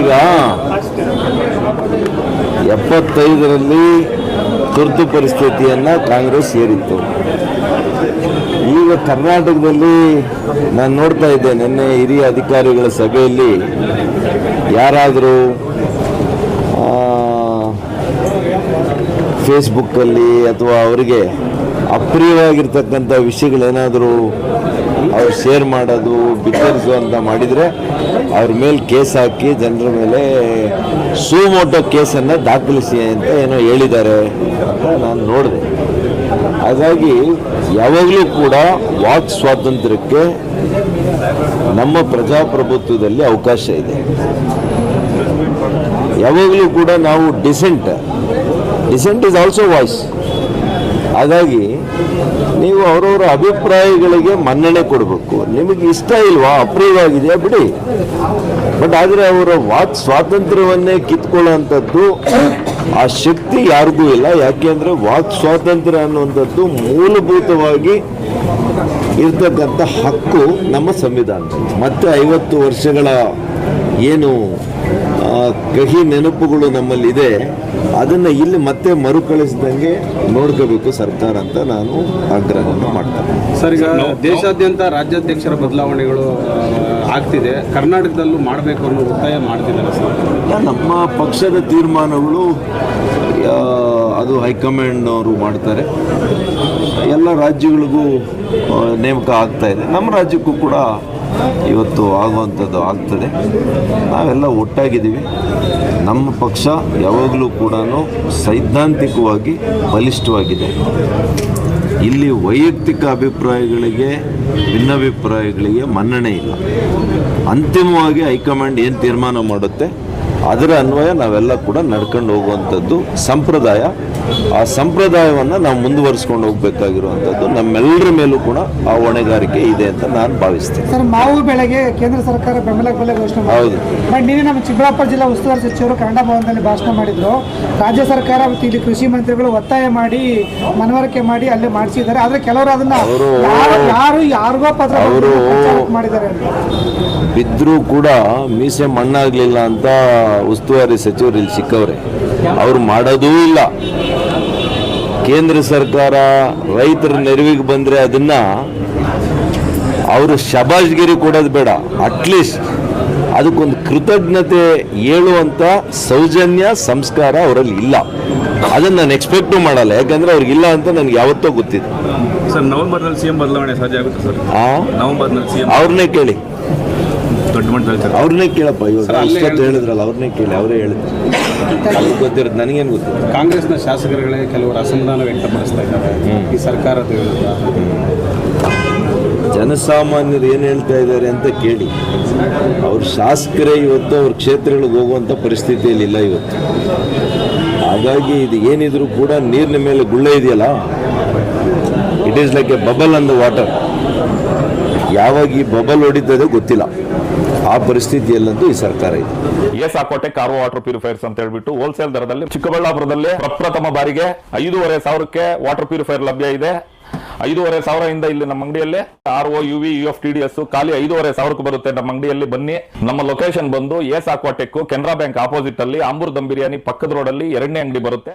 ಈಗ 75ರಲ್ಲಿ ತುರ್ತು ಪರಿಸ್ಥಿತಿಯನ್ನು ಕಾಂಗ್ರೆಸ್ ಹೇರಿತ್ತು. ಈಗ ಕರ್ನಾಟಕದಲ್ಲಿ ನಾನು ನೋಡ್ತಾ ಇದ್ದೆ, ನಿನ್ನೆ ಹಿರಿಯ ಅಧಿಕಾರಿಗಳ ಸಭೆಯಲ್ಲಿ ಯಾರಾದರೂ ಫೇಸ್ಬುಕ್ಕಲ್ಲಿ ಅಥವಾ ಅವರಿಗೆ ಅಪ್ರಿಯವಾಗಿರ್ತಕ್ಕಂಥ ವಿಷಯಗಳೇನಾದರೂ ಅವ್ರು ಶೇರ್ ಮಾಡೋದು, ಬಿತ್ತರಿಸು ಅಂತ ಮಾಡಿದರೆ ಅವ್ರ ಮೇಲೆ ಕೇಸ್ ಹಾಕಿ ಜನರ ಮೇಲೆ ಸುಮೋಟೋ ಕೇಸನ್ನು ದಾಖಲಿಸಿ ಅಂತ ಏನೋ ಹೇಳಿದ್ದಾರೆ ಅಂತ ನಾನು ನೋಡಿದೆ. ಹಾಗಾಗಿ ಯಾವಾಗಲೂ ಕೂಡ ವಾಕ್ ಸ್ವಾತಂತ್ರ್ಯಕ್ಕೆ ನಮ್ಮ ಪ್ರಜಾಪ್ರಭುತ್ವದಲ್ಲಿ ಅವಕಾಶ ಇದೆ. ಯಾವಾಗಲೂ ಕೂಡ ನಾವು ಡಿಸೆಂಟ್ ಇಸ್ ಆಲ್ಸೋ ವಾಯ್ಸ್. ಹಾಗಾಗಿ ನೀವು ಅವರವರ ಅಭಿಪ್ರಾಯಗಳಿಗೆ ಮನ್ನಣೆ ಕೊಡಬೇಕು. ನಿಮಗೆ ಇಷ್ಟ ಇಲ್ವಾ, ಅಪ್ರಿಯವಾಗಿದೆಯಾ ಬಿಡಿ, ಬಟ್ ಆದರೆ ಅವರ ವಾಕ್ ಸ್ವಾತಂತ್ರ್ಯವನ್ನೇ ಕಿತ್ಕೊಳ್ಳೋಂಥದ್ದು ಆ ಶಕ್ತಿ ಯಾರಿಗೂ ಇಲ್ಲ. ಯಾಕೆಂದರೆ ವಾಕ್ ಸ್ವಾತಂತ್ರ್ಯ ಅನ್ನುವಂಥದ್ದು ಮೂಲಭೂತವಾಗಿ ಇರ್ತಕ್ಕಂಥ ಹಕ್ಕು ನಮ್ಮ ಸಂವಿಧಾನದಲ್ಲಿ. ಮತ್ತೆ 50 ವರ್ಷಗಳ ಏನು ಕಹಿ ನೆನಪುಗಳು ನಮ್ಮಲ್ಲಿದೆ, ಅದನ್ನು ಇಲ್ಲಿ ಮತ್ತೆ ಮರುಕಳಿಸಿದಂಗೆ ನೋಡ್ಕೋಬೇಕು ಸರ್ಕಾರ ಅಂತ ನಾನು ಆಗ್ರಹವನ್ನು ಮಾಡ್ತೇನೆ. ಸರ್, ಈಗ ದೇಶಾದ್ಯಂತ ರಾಜ್ಯಾಧ್ಯಕ್ಷರ ಬದಲಾವಣೆಗಳು ಆಗ್ತಿದೆ, ಕರ್ನಾಟಕದಲ್ಲೂ ಮಾಡಬೇಕು ಅನ್ನೋ ಒತ್ತಾಯ ಮಾಡ್ತಿದ್ದಾರೆ ಸರ್. ನಮ್ಮ ಪಕ್ಷದ ತೀರ್ಮಾನಗಳು ಅದು ಹೈಕಮಾಂಡ್ನವರು ಮಾಡ್ತಾರೆ. ಎಲ್ಲ ರಾಜ್ಯಗಳಿಗೂ ನೇಮಕ ಆಗ್ತಾ ಇದೆ. ನಮ್ಮ ರಾಜ್ಯಕ್ಕೂ ಕೂಡ ಇವತ್ತು ಆಗುವಂಥದ್ದು ಆಗ್ತದೆ. ನಾವೆಲ್ಲ ಒಟ್ಟಾಗಿದ್ದೀವಿ. ನಮ್ಮ ಪಕ್ಷ ಯಾವಾಗಲೂ ಕೂಡ ಸೈದ್ಧಾಂತಿಕವಾಗಿ ಬಲಿಷ್ಠವಾಗಿದೆ. ಇಲ್ಲಿ ವೈಯಕ್ತಿಕ ಅಭಿಪ್ರಾಯಗಳಿಗೆ, ಭಿನ್ನಾಭಿಪ್ರಾಯಗಳಿಗೆ ಮನ್ನಣೆ ಇಲ್ಲ. ಅಂತಿಮವಾಗಿ ಹೈಕಮಾಂಡ್ ಏನು ತೀರ್ಮಾನ ಮಾಡುತ್ತೆ ಅದರ ಅನ್ವಯ ನಾವೆಲ್ಲ ಕೂಡ ನಡ್ಕೊಂಡು ಹೋಗುವಂಥದ್ದು ಸಂಪ್ರದಾಯ. ಆ ಸಂಪ್ರದಾಯವನ್ನು ನಾವು ಮುಂದುವರಿಸ್ಕೊಂಡು ಹೋಗಬೇಕಾಗಿರುವಂಥದ್ದು ನಮ್ಮೆಲ್ಲರ ಮೇಲೂ ಕೂಡ ಆ ಹೊಣೆಗಾರಿಕೆ ಇದೆ ಅಂತ ನಾನು ಭಾವಿಸ್ತೇನೆ. ಸರ್, ಮಾವು ಬೆಳೆಗೆ ಕೇಂದ್ರ ಸರ್ಕಾರ ಬೆಂಬಲ ಬೆಲೆ ಘೋಷಣೆ ಮಾಡಿದೆ. ಹೌದು. ಬಟ್ ನಿನ್ನೆ ನಮ್ಮ ಚಿಕ್ಕಬಳ್ಳಾಪುರ ಜಿಲ್ಲಾ ಉಸ್ತುವಾರಿ ಸಚಿವರು ಕನ್ನಡ ಭವನದಲ್ಲಿ ಭಾಷಣ ಮಾಡಿದ್ರು. ರಾಜ್ಯ ಸರ್ಕಾರ ಮತ್ತು ಇಲ್ಲಿ ಕೃಷಿ ಮಂತ್ರಿಗಳು ಒತ್ತಾಯ ಮಾಡಿ ಮನವರಿಕೆ ಮಾಡಿ ಅಲ್ಲೇ ಮಾಡಿಸಿದ್ದಾರೆ. ಆದರೆ ಕೆಲವರು ಅದನ್ನ ಯಾರಿಗೋ ಪತ್ರ ಮಾಡಿದ್ದಾರೆ. ಬಿದ್ದರೂ ಕೂಡ ಮೀಸೆ ಮಣ್ಣಾಗಲಿಲ್ಲ ಅಂತ ಉಸ್ತುವಾರಿ ಸಚಿವರು ಇಲ್ಲಿ ಸಿಕ್ಕವ್ರೆ. ಅವರು ಮಾಡೋದೂ ಇಲ್ಲ. ಕೇಂದ್ರ ಸರ್ಕಾರ ರೈತರ ನೆರವಿಗೆ ಬಂದರೆ ಅದನ್ನು ಅವರು ಶಬಾಷ್ಗಿರಿ ಕೊಡೋದು ಬೇಡ, ಅಟ್ಲೀಸ್ಟ್ ಅದಕ್ಕೊಂದು ಕೃತಜ್ಞತೆ ಹೇಳುವಂಥ ಸೌಜನ್ಯ ಸಂಸ್ಕಾರ ಅವರಲ್ಲಿ ಇಲ್ಲ. ಅದನ್ನು ನಾನು ಎಕ್ಸ್ಪೆಕ್ಟು ಮಾಡಲ್ಲ, ಯಾಕಂದರೆ ಅವ್ರಿಗಿಲ್ಲ ಅಂತ ನನಗೆ ಯಾವತ್ತೋ ಗೊತ್ತಿದೆ. ಸರ್, ನವೆಂಬರ್ನಲ್ಲಿ ಸಿಎಂ ಬದಲಾವಣೆ ಸಾಧ್ಯ ಆಗುತ್ತೆ ಸರ್? ನವೆಂಬರ್ನಲ್ಲಿ ಸಿಎಂ ಅವ್ರನ್ನೇ ಕೇಳಿ, ದೊಡ್ಡ ಮಟ್ಟದಲ್ಲಿ ಅವ್ರನ್ನೇ ಕೇಳಪ್ಪ. ಇವಾಗ ಅಷ್ಟೊತ್ತು ಹೇಳಿದ್ರಲ್ಲ, ಅವ್ರನ್ನೇ ಕೇಳಿ, ಅವರೇ ಹೇಳಿದ್ರು. ಗೊತ್ತಿರೋದು ನನಗೇನು ಗೊತ್ತಿಲ್ಲ. ಕಾಂಗ್ರೆಸ್ನ ಶಾಸಕರುಗಳೇ ಕೆಲವರು ಅಸಮಾಧಾನ ವ್ಯಕ್ತಪಡಿಸ್ತಾ ಇದ್ದಾರೆ ಈ ಸರ್ಕಾರದ ವಿರುದ್ಧ. ಜನಸಾಮಾನ್ಯರು ಏನು ಹೇಳ್ತಾ ಇದ್ದಾರೆ ಅಂತ ಕೇಳಿ. ಅವ್ರ ಶಾಸಕರೇ ಇವತ್ತು ಅವ್ರ ಕ್ಷೇತ್ರಗಳಿಗೆ ಹೋಗುವಂಥ ಪರಿಸ್ಥಿತಿಯಲ್ಲಿ ಇಲ್ಲ ಇವತ್ತು. ಹಾಗಾಗಿ ಇದು ಏನಿದ್ರು ಕೂಡ ನೀರಿನ ಮೇಲೆ ಗುಳ್ಳೆ ಇದೆಯಲ್ಲ, it is like A bubble on the water. ಯಾವಾಗ ಈ ಬಬಲ್ ಹೊಡಿತದೆ ಗೊತ್ತಿಲ್ಲ. ಆ ಪರಿಸ್ಥಿತಿಯಲ್ಲಂತೂ ಈ ಸರ್ಕಾರ ಇದೆ. ಏಸಾಕೋಟೆ ಕಾರ್ವೋ ವಾಟರ್ ಪ್ಯೂರಿಫೈರ್ಸ್ ಅಂತ ಹೇಳ್ಬಿಟ್ಟು ಹೋಲ್ಸೇಲ್ ದರದಲ್ಲಿ ಚಿಕ್ಕಬಳ್ಳಾಪುರದಲ್ಲಿ ಪ್ರಪ್ರಥಮ ಬಾರಿಗೆ 5,500ಕ್ಕೆ ವಾಟರ್ ಪ್ಯೂರಿಫೈರ್ ಲಭ್ಯ ಇದೆ. 5,500 ಇಲ್ಲಿ ನಮ್ಮ ಅಂಗಡಿಯಲ್ಲಿ RO UV UF ಖಾಲಿ 5,500 ಬರುತ್ತೆ ನಮ್ಮ ಅಂಗಡಿಯಲ್ಲಿ. ಬನ್ನಿ. ನಮ್ಮ ಲೊಕೇಶನ್ ಬಂದು ಏಸಾಕೋಟೆಕ್ ಕೆನರಾ ಬ್ಯಾಂಕ್ ಆಪೋಸಿಟ್ ಅಲ್ಲಿ ಆಂಬೂರ್ ದಮ್ ಬಿರಿಯಾನಿ ಪಕ್ಕದ ರೋಡ್ ಅಲ್ಲಿ 2ನೇ ಅಂಗಡಿ ಬರುತ್ತೆ.